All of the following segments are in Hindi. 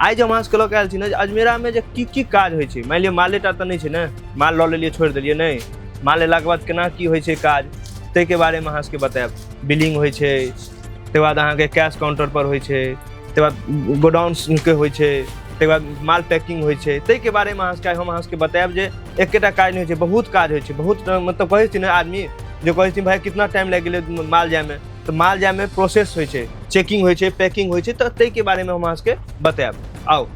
आइ जे अहाँ के आयल छी ने अजमेरा में की काज होइ छै, मान लिअ मालेटा तऽ नहीं छै ने, माल लऽ लेलियै छोड़ि देलियै नहीं, माल लेलाके बाद केना की होइ छै काज ताहिके बारेमे अहाँ सबके बतायब। बिलिंग होइ छै, तकर बाद अहाँके कैश काउंटर पर होइ छै, तकर बाद गोडाउन के होइ छै, तकर बाद माल पैकिंग होइ छै, ताहिके बारेमे हम अहाँ सबके बतायब जे एकेटा काज नहीं होइ छै, बहुत काज होइ छै। बहुत मतलब कहै छै ने आदमी जो कहै छै भाई कितना टाइम लागि गेलै माल जायमे, तऽ माल जायमे प्रोसेस होइ छै, चेकिंग होइ छै, पैकिंग होइ छै, तऽ ताहिके बारेमे हम अहाँ सबके बतायब। आओ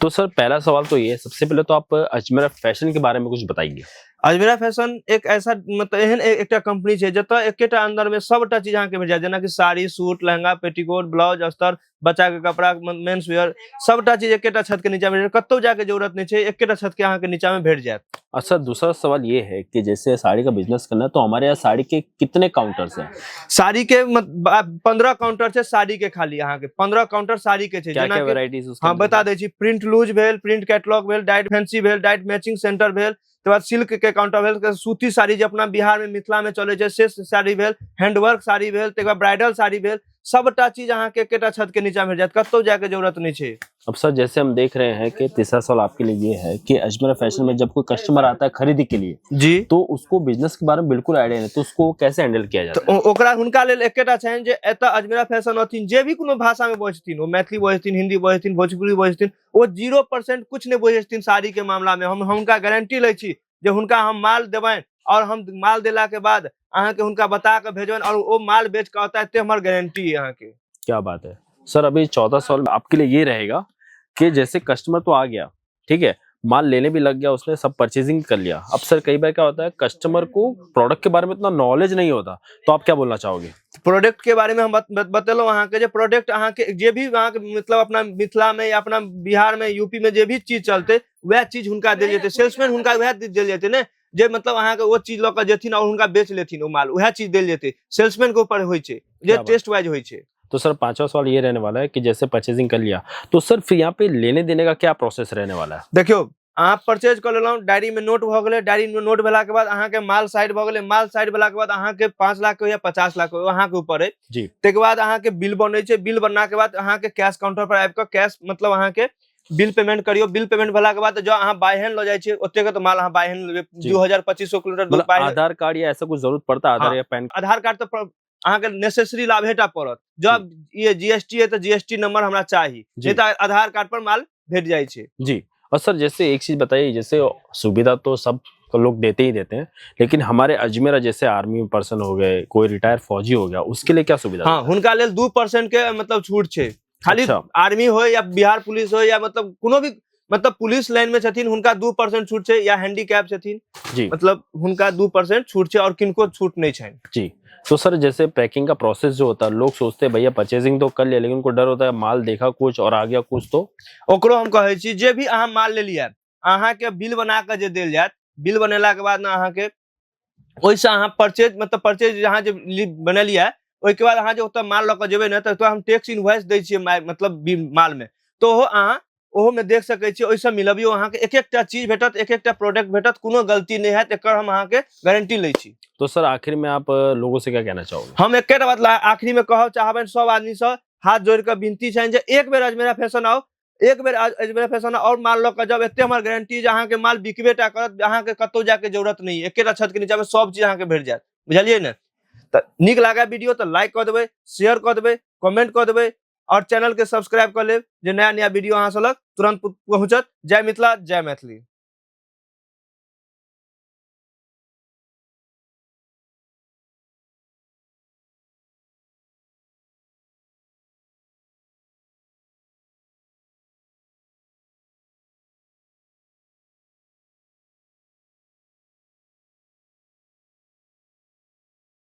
तो सर पहला सवाल तो ये है, सबसे पहले तो आप अजमेरा फैशन के बारे में कुछ बताइए। अजमेरा फैशन एक ऐसा मतलब एहन एक कंपनी छै जतऽ एकेटा अंदर में सबटा चीज अहाँ के भेट जायत, जेना कि sari, suit, lehenga, petticoat, blouse, अस्तर, बच्चा के कपड़ा, मेंस वेयर, सबटा चीज एकेटा छत के नीचा में, कतौ जाके जरूरत नहीं छै, एकेटा छत के अहाँ के नीचा में भेट जायत। अच्छा, दूसरा सवाल ये है कि जैसे साड़ी का बिजनेस करना है तो हमारे यहाँ साड़ी के कितने काउंटर्स हैं? साड़ी के 15 काउंटर छै साड़ी के, खाली अहाँ के 15 काउंटर साड़ी के छै। क्या-क्या वैरायटीज उसके? हाँ बता दै छी, प्रिंट लूज भेल, प्रिंट कैटलॉग भेल, डाइट फैंसी भेल, डाइट मैचिंग सेंटर भेल, तकर बाद सिल्क के काउंटर भेल, सूती साड़ी जे अपना बिहार में मिथिला में चले छै से साड़ी भेल, हैंडवर्क साड़ी भेल, तकर बाद ब्राइडल साड़ी भेल, सबटा चीज अहाँ के एकेटा छत के नीचा भेट जायत, कतौ जाके जरूरत नहीं छै। अब सर जैसे हम देख रहे हैं कि तीसरा सवाल आपके लिए ये है कि अजमेरा फैशन में जब कोई कस्टमर आता है खरीदी के लिए जी, तो उसको बिजनेस के बारे में बिल्कुल आइडिया नहीं, तो उसको कैसे हैंडल किया जाता है? तो ओकरा हुनका लेल एकेटा छनि जे एतऽ अजमेरा फैशन अथिन, जे भी कोनो भाषा में बजथिन, ओ मैथिली बजथिन, हिंदी बजथिन, भोजपुरी बजथिन, ओ 0% कुछ नहीं बजथिन साड़ी के मामला में। हम हुनका गारंटी लै छी जे हुनका हम माल देबनि और हम माल देला के बाद अहाँ के हुनका बता के भेजबनि और वो माल बेच के आता है, ते हमर गारंटी है अहाँ के। क्या बात है सर। अभी चौथा सवाल आपके लिए ये रहेगा कि जैसे कस्टमर तो आ गया, ठीक है, माल लेने भी लग गया, उसने सब परचेजिंग कर लिया। अब सर कई बार क्या होता है कस्टमर को प्रोडक्ट के बारे में इतना नॉलेज नहीं होता, तो आप क्या बोलना चाहोगे? प्रोडक्ट के बारे में हम बतेलहुँ अहाँ के जे प्रोडक्ट अहाँ के जे भी अहाँ के मतलब अपना मिथिला में या अपना बिहार में, यूपी में जे भी चीज चलते वह चीज हुनका देल जेतै, सेल्समैन हुनका वह देल जेतै ने, जे मतलब अहाँ के वो चीज लऽ के जेथिन और हुनका बेच लेथिन ओ माल, वह चीज देल जेतै, सेल्समैन के ऊपर होइ छै, जे टेस्ट वाइज होइ छै। तो सर पांचवा सवाल ये रहने वाला है कि जैसे परचेजिंग कर लिया तो सर फिर यहाँ पे लेने देने का क्या प्रोसेस रहने वाला है? देखियो अहाँ परचेज कर लेलहुँ, डायरी में नोट भ गेलै, डायरी में नोट भेला के बाद अहाँ के माल साइड भ गेलै, माल साइड भेला के बाद अहाँ के 5 लाख के या 50 लाख के अहाँ के ऊपर है जी। तकर बाद अहाँ के बिल बनै छै, बिल बनला के बाद अहाँ के कैश काउंटर पर आबि के कैश मतलब अहाँ के बिल पेमेंट करियो, बिल पेमेंट भेला के बाद जो अहाँ बाय हैंड ल जाय छै ओते के तो माल अहाँ बाय हैंड लेबे, 2000-2500 किलोमीटर दूर बाय। आधार कार्ड या ऐसा कुछ जरूरत पड़ता है? आधार या पैन? आधार कार्ड तो अहाँ के नेसेसरी लाभेटा पड़त, जब ये जीएसटी है तो जीएसटी नंबर हमरा चाहिए, नहीं तो आधार कार्ड पर माल भेट जाय छै। जी। और सर जैसे एक चीज बताइए, जैसे सुविधा तो सब लोग देते ही देते हैं, लेकिन हमारे अजमेरा जैसे आर्मी पर्सन हो गए, कोई रिटायर फौजी हो गया, उसके लिए क्या सुविधा? हाँ, हुनका लेल 2% के मतलब छूट छै, खाली आर्मी हो या बिहार पुलिस हो या मतलब कोनो भी मतलब पुलिस लाइन में छथिन हुनका 2% छूट छै, या हैंडीकैप छथिन जी, मतलब हुनका 2% छूट छै और किनको छूट नहीं छनि। जी। तो सर जैसे पैकिंग का प्रोसेस जो होता है, लोग सोचते हैं भैया परचेजिंग तो कर लिया, लेकिन उनको डर होता है माल देखा कुछ और आ गया कुछ, तो ओकरो हम कहै छी जे भी अहाँ माल ले लिया अहाँ के बिल बना के जे देल जायत, बिल बनेला के बाद ना अहाँ के ओइसे अहाँ परचेज मतलब परचेज अहाँ जे बनेलिया ओइ के बाद अहाँ जे ओतऽ माल लऽ के जेबै ने तऽ हम टैक्स इनवॉइस दै छियै मतलब माल में, तो अहाँ ओहो में देख सकै छी, ओइसे मिलबियो अहाँ के एक एकटा चीज भेटत, एक एकटा प्रोडक्ट भेटत, कोनो गलती नहीं हैत, एकर हम अहाँ के गारंटी लै छी। तो सर आखिर में आप लोगों से क्या कहना चाहोगे? हम एकेटा बात आखिरी में कहब चाहबनि सब आदमी से हाथ जोड़ के विनती छनि जे एक बेर अजमेरा फैशन आओ, एक बेर अजमेरा फैशन और माल लऽ के जब एते हमर गारंटी जे अहाँ के माल बिकबेटा करत, अहाँ के कतौ जाके जरूरत नहीं, एकेटा छत के नीचा में सब चीज अहाँ के भेट जायत, बुझलियै ने? तऽ नीक लागे वीडियो तो लाइक कर देबै, शेयर कर देबै, कमेंट कर देबै और चैनल के सब्सक्राइब कर लेब जे नया नया वीडियो अहाँ सब लग तुरंत पहुंचत। जय मिथिला, जय मैथिली।